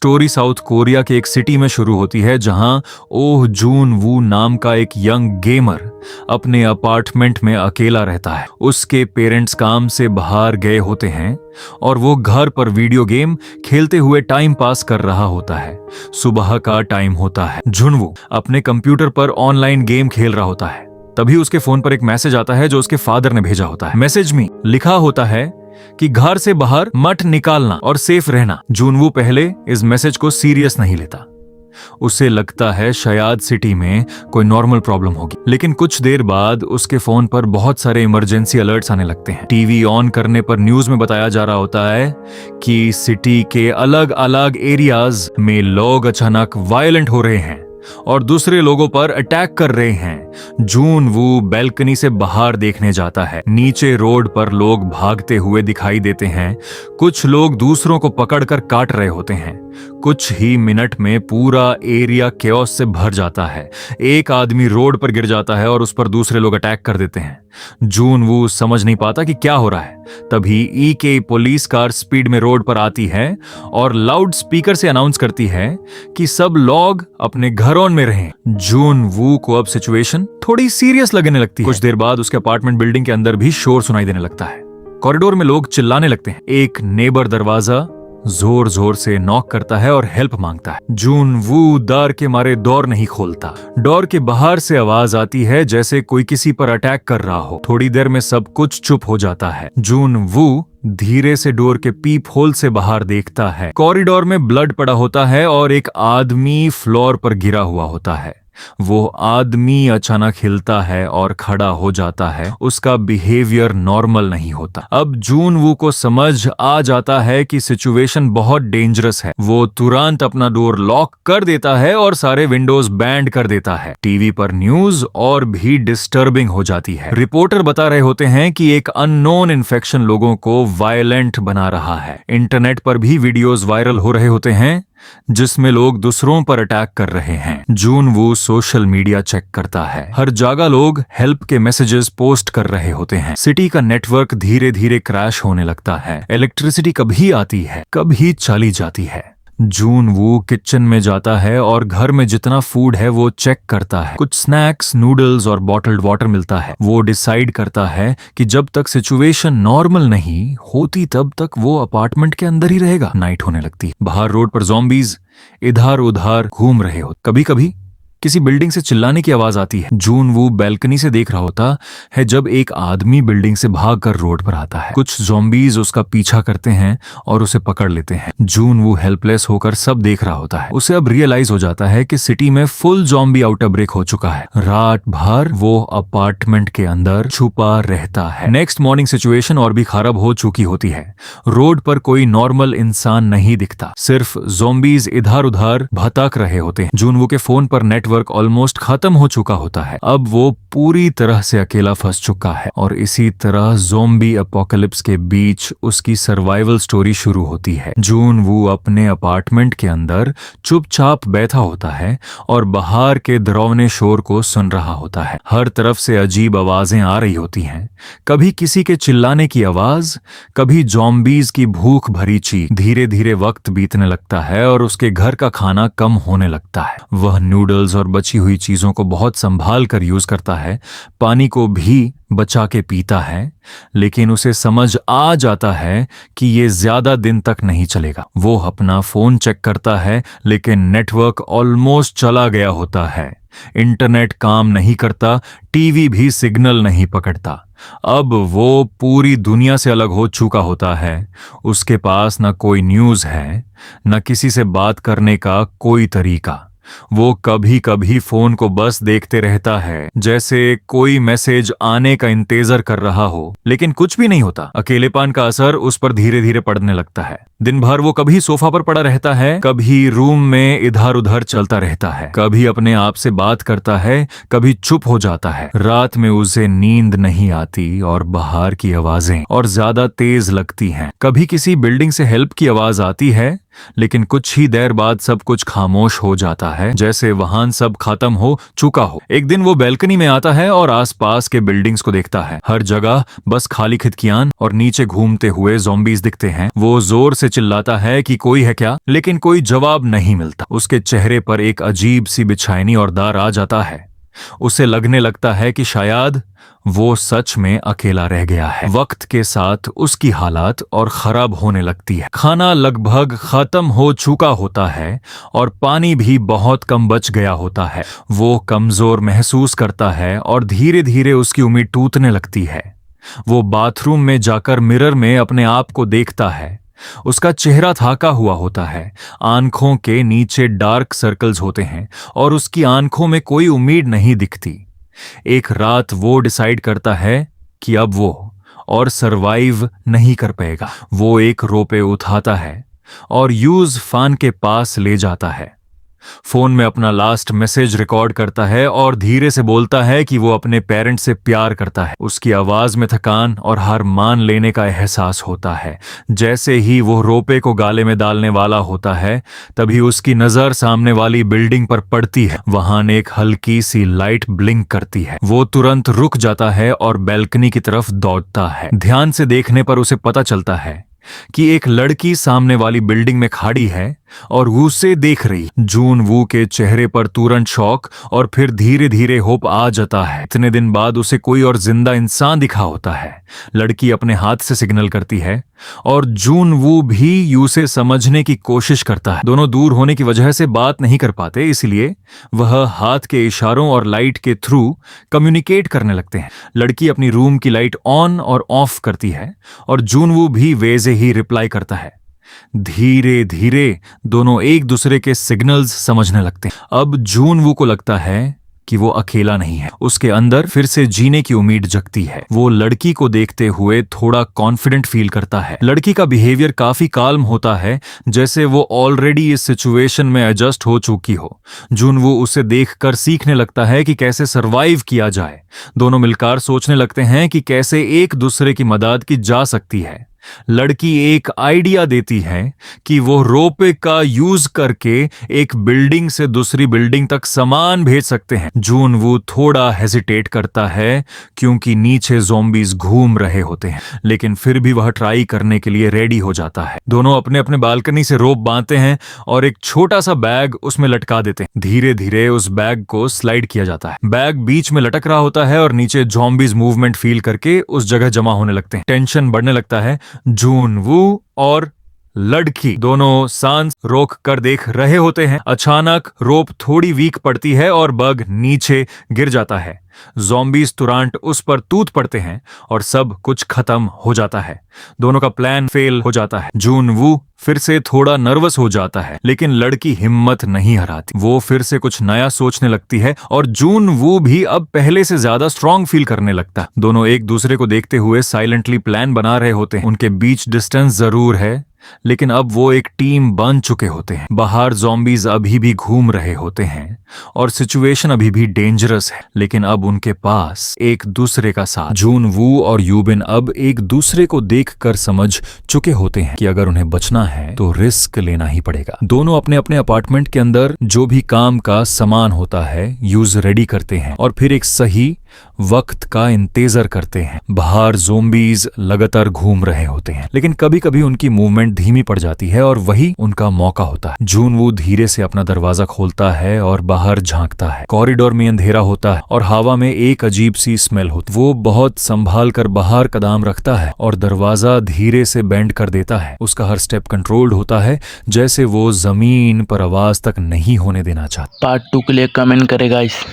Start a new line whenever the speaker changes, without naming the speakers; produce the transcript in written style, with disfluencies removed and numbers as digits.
Story south Korea के एक city में शुरू होती है जहां ओह जून वू नाम का एक यंग गेमर अपने अपार्टमेंट में अकेला रहता है। उसके पेरेंट्स काम से बाहर गए होते हैं और वो घर पर वीडियो गेम खेलते हुए टाइम पास कर रहा होता है। सुबह का टाइम होता है। जुनवू अपने कंप्यूटर पर ऑनलाइन गेम खेल रहा होता है। तभी उसके फोन पर एक मैसेज आता है जो उसके फादर ने भेजा होता है। मैसेज में लिखा होता है कि घर से बाहर मत निकालना और सेफ रहना। जुनवू पहले इस मैसेज को सीरियस नहीं लेता। उसे लगता है शायद सिटी में कोई नॉर्मल प्रॉब्लम होगी। लेकिन कुछ देर बाद उसके फोन पर बहुत सारे इमरजेंसी अलर्ट्स आने लगते हैं। टीवी ऑन करने पर न्यूज में बताया जा रहा होता है कि सिटी के अलग अलग एरियाज में लोग अचानक वायलेंट हो रहे हैं और दूसरे लोगों पर अटैक कर रहे हैं। जुनवू बैल्कनी से बाहर देखने जाता है। नीचे रोड पर लोग भागते हुए दिखाई देते हैं। कुछ लोग दूसरों को पकड़कर काट रहे होते हैं। कुछ ही मिनट में पूरा एरिया केओस से भर जाता है। एक आदमी रोड पर गिर जाता है और उस पर दूसरे लोग अटैक कर देते हैं। जुनवू समझ नहीं पाता कि क्या हो रहा है। तभी ईके पुलिस कार स्पीड में रोड पर आती है और लाउड स्पीकर से अनाउंस करती है कि सब लोग अपने घरों में रहें। जुनवू को अब सिचुएशन थोड़ी सीरियस लगने लगती है। कुछ देर बाद उसके अपार्टमेंट बिल्डिंग के अंदर भी शोर सुनाई देने लगता है। कॉरिडोर में लोग चिल्लाने लगते हैं। एक नेबर दरवाजा जोर जोर से नॉक करता है और हेल्प मांगता है। जुनवू डर के मारे डोर नहीं खोलता। डोर के बाहर से आवाज आती है जैसे कोई किसी पर अटैक कर रहा हो। थोड़ी देर में सब कुछ चुप हो जाता है। जुनवू धीरे से डोर के पीप होल से बाहर देखता है। कॉरिडोर में ब्लड पड़ा होता है और एक आदमी फ्लोर पर गिरा हुआ होता है। वो आदमी अचानक हिलता है और खड़ा हो जाता है। उसका बिहेवियर नॉर्मल नहीं होता। अब जुनवू को समझ आ जाता है कि सिचुएशन बहुत डेंजरस है। वो तुरंत अपना डोर लॉक कर देता है और सारे विंडोज बैंड कर देता है। टीवी पर न्यूज और भी डिस्टर्बिंग हो जाती है। रिपोर्टर बता रहे होते हैं कि एक अननोन इन्फेक्शन लोगों को वायलेंट बना रहा है। इंटरनेट पर भी वीडियोज वायरल हो रहे होते हैं जिसमें लोग दूसरों पर अटैक कर रहे हैं। जुनवू सोशल मीडिया चेक करता है। हर जगह लोग हेल्प के मैसेजेस पोस्ट कर रहे होते हैं। सिटी का नेटवर्क धीरे धीरे क्रैश होने लगता है। इलेक्ट्रिसिटी कभी आती है, कभी चली जाती है। जुनवू किचन में जाता है और घर में जितना फूड है वो चेक करता है। कुछ स्नैक्स, नूडल्स और बॉटल्ड वाटर मिलता है। वो डिसाइड करता है कि जब तक सिचुएशन नॉर्मल नहीं होती तब तक वो अपार्टमेंट के अंदर ही रहेगा। नाइट होने लगती है। बाहर रोड पर ज़ॉम्बीज इधर उधर घूम रहे हो। कभी कभी किसी बिल्डिंग से चिल्लाने की आवाज आती है। जुनवू बैल्कनी से देख रहा होता है जब एक आदमी बिल्डिंग से भागकर रोड पर आता है। कुछ ज़ॉम्बीज उसका पीछा करते हैं और उसे पकड़ लेते हैं। जुनवू हेल्पलेस होकर सब देख रहा होता है। उसे अब रियलाइज हो जाता है कि सिटी में फुल ज़ॉम्बी आउटब्रेक हो चुका है। रात भर वो अपार्टमेंट के अंदर छुपा रहता है। नेक्स्ट मॉर्निंग सिचुएशन और भी खराब हो चुकी होती है। रोड पर कोई नॉर्मल इंसान नहीं दिखता। सिर्फ ज़ॉम्बीज इधर उधर भटक रहे होते हैं। जुनवू के फोन पर नेटवर्क ऑलमोस्ट खत्म हो चुका होता है। अब वो पूरी तरह से अकेला फंस चुका है और इसी तरह ज़ॉम्बी अपोकलिप्स के बीच उसकी सर्वाइवल स्टोरी शुरू होती है। जुनवू अपने अपार्टमेंट के अंदर चुपचाप बैठा होता है और बाहर के डरावने शोर को सुन रहा होता है। हर तरफ से अजीब आवाजें आ रही होती हैं। कभी किसी के चिल्लाने की आवाज, कभी ज़ॉम्बीज की भूख भरी चीख। धीरे धीरे वक्त बीतने लगता है और उसके घर का खाना कम होने लगता है। वह नूडल्स और बची हुई चीजों को बहुत संभाल कर यूज करता है। पानी को भी बचा के पीता है। लेकिन उसे समझ आ जाता है कि ये ज्यादा दिन तक नहीं चलेगा। वो अपना फोन चेक करता है लेकिन नेटवर्क ऑलमोस्ट चला गया होता है। इंटरनेट काम नहीं करता, टीवी भी सिग्नल नहीं पकड़ता। अब वो पूरी दुनिया से अलग हो चुका होता है। उसके पास न कोई न्यूज है, न किसी से बात करने का कोई तरीका। वो कभी कभी फोन को बस देखते रहता है जैसे कोई मैसेज आने का इंतजार कर रहा हो, लेकिन कुछ भी नहीं होता। अकेलेपन का असर उस पर धीरे धीरे पड़ने लगता है। दिन भर वो कभी सोफा पर पड़ा रहता है, कभी रूम में इधर उधर चलता रहता है, कभी अपने आप से बात करता है, कभी चुप हो जाता है। रात में उसे नींद नहीं आती और बाहर की आवाजें और ज्यादा तेज लगती हैं। कभी किसी बिल्डिंग से हेल्प की आवाज आती है लेकिन कुछ ही देर बाद सब कुछ खामोश हो जाता है, जैसे वहां सब खत्म हो चुका हो। एक दिन वो बैल्कनी में आता है और आसपास के बिल्डिंग्स को देखता है। हर जगह बस खाली खिड़कियां और नीचे घूमते हुए ज़ॉम्बीज दिखते हैं। वो जोर से चिल्लाता है कि कोई है क्या, लेकिन कोई जवाब नहीं मिलता। उसके चेहरे पर एक अजीब सी बेचैनी और डर आ जाता है। उसे लगने लगता है कि शायद वो सच में अकेला रह गया है। वक्त के साथ उसकी हालत और खराब होने लगती है। खाना लगभग खत्म हो चुका होता है और पानी भी बहुत कम बच गया होता है। वो कमजोर महसूस करता है और धीरे धीरे उसकी उम्मीद टूटने लगती है। वो बाथरूम में जाकर मिरर में अपने आप को देखता है। उसका चेहरा थाका हुआ होता है, आंखों के नीचे डार्क सर्कल्स होते हैं और उसकी आंखों में कोई उम्मीद नहीं दिखती। एक रात वो डिसाइड करता है कि अब वो और सरवाइव नहीं कर पाएगा। वो एक रोपे उठाता है और यूज फान के पास ले जाता है। फोन में अपना लास्ट मैसेज रिकॉर्ड करता है और धीरे से बोलता है कि वो अपने पेरेंट्स से प्यार करता है। उसकी आवाज में थकान और हार मान लेने का एहसास होता है। जैसे ही वो रोपे को गाले में डालने वाला होता है, तभी उसकी नजर सामने वाली बिल्डिंग पर पड़ती है। वहां एक हल्की सी लाइट ब्लिंक करती है। वो तुरंत रुक जाता है और बैल्कनी की तरफ दौड़ता है। ध्यान से देखने पर उसे पता चलता है कि एक लड़की सामने वाली बिल्डिंग में खड़ी है और उसे देख रही। जून वू के चेहरे पर तुरंत शॉक और फिर धीरे धीरे होप आ जाता है। इतने दिन बाद उसे कोई और जिंदा इंसान दिखा होता है। लड़की अपने हाथ से सिग्नल करती है और जून वू भी उसे समझने की कोशिश करता है। दोनों दूर होने की वजह से बात नहीं कर पाते, इसलिए वह हाथ के इशारों और लाइट के थ्रू कम्युनिकेट करने लगते हैं। लड़की अपनी रूम की लाइट ऑन और ऑफ करती है और जून वू भी वैसे ही रिप्लाई करता है। धीरे धीरे दोनों एक दूसरे के सिग्नल्स समझने लगते हैं। अब जून वू को लगता है कि वो अकेला नहीं है। उसके अंदर फिर से जीने की उम्मीद जगती है। वो लड़की को देखते हुए थोड़ा कॉन्फिडेंट फील करता है। लड़की का बिहेवियर काफी काल्म होता है, जैसे वो ऑलरेडी इस सिचुएशन में एडजस्ट हो चुकी हो। जून वो उसे देखकर सीखने लगता है कि कैसे सरवाइव किया जाए। दोनों मिलकर सोचने लगते हैं कि कैसे एक दूसरे की मदद की जा सकती है। लड़की एक आइडिया देती है कि वो रोपे का यूज करके एक बिल्डिंग से दूसरी बिल्डिंग तक सामान भेज सकते हैं। जून वो थोड़ा हेजिटेट करता है क्योंकि नीचे ज़ॉम्बीज घूम रहे होते हैं, लेकिन फिर भी वह ट्राई करने के लिए रेडी हो जाता है। दोनों अपने अपने बालकनी से रोप बांधते हैं और एक छोटा सा बैग उसमें लटका देते हैं। धीरे धीरे उस बैग को स्लाइड किया जाता है। बैग बीच में लटक रहा होता है और नीचे ज़ॉम्बीज मूवमेंट फील करके उस जगह जमा होने लगते हैं। टेंशन बढ़ने लगता है। जून वू और लड़की दोनों सांस रोक कर देख रहे होते हैं। अचानक रोप थोड़ी वीक पड़ती है और बग नीचे गिर जाता है। ज़ॉम्बीज तुरंत उस पर टूट पड़ते हैं और सब कुछ खत्म हो जाता है। दोनों का प्लान फेल हो जाता है। जून वू फिर से थोड़ा नर्वस हो जाता है, लेकिन लड़की हिम्मत नहीं हराती। वो फिर से कुछ नया सोचने लगती है और जून वू भी अब पहले से ज्यादा स्ट्रांग फील करने लगता है। दोनों एक दूसरे को देखते हुए साइलेंटली प्लान बना रहे होते हैं। उनके बीच डिस्टेंस जरूर है, लेकिन अब वो एक टीम बन चुके होते हैं। बाहर ज़ॉम्बीज अभी भी घूम रहे होते हैं और सिचुएशन अभी भी डेंजरस है, लेकिन अब उनके पास एक दूसरे का साथ। जून वू और यूबिन अब एक दूसरे को देखकर समझ चुके होते हैं कि अगर उन्हें बचना है तो रिस्क लेना ही पड़ेगा। दोनों अपने अपने अपार्टमेंट के अंदर जो भी काम का सामान होता है यूज रेडी करते हैं और फिर एक सही वक्त का इंतजार करते हैं। बाहर ज़ॉम्बीज लगातार घूम रहे होते हैं, लेकिन कभी कभी उनकी मूवमेंट धीमी पड़ जाती है और वही उनका मौका होता है। जून वो धीरे से अपना दरवाजा खोलता है और बाहर झांकता है। कॉरिडोर में अंधेरा होता है और हवा में एक अजीब सी स्मेल होती है। वो बहुत संभाल कर बाहर कदम रखता है और दरवाजा धीरे से बेंड कर देता है। उसका हर स्टेप कंट्रोल्ड होता है, जैसे वो जमीन पर आवाज तक नहीं होने देना चाहता।
पार्ट 2 के लिए कमेंट करेगा इस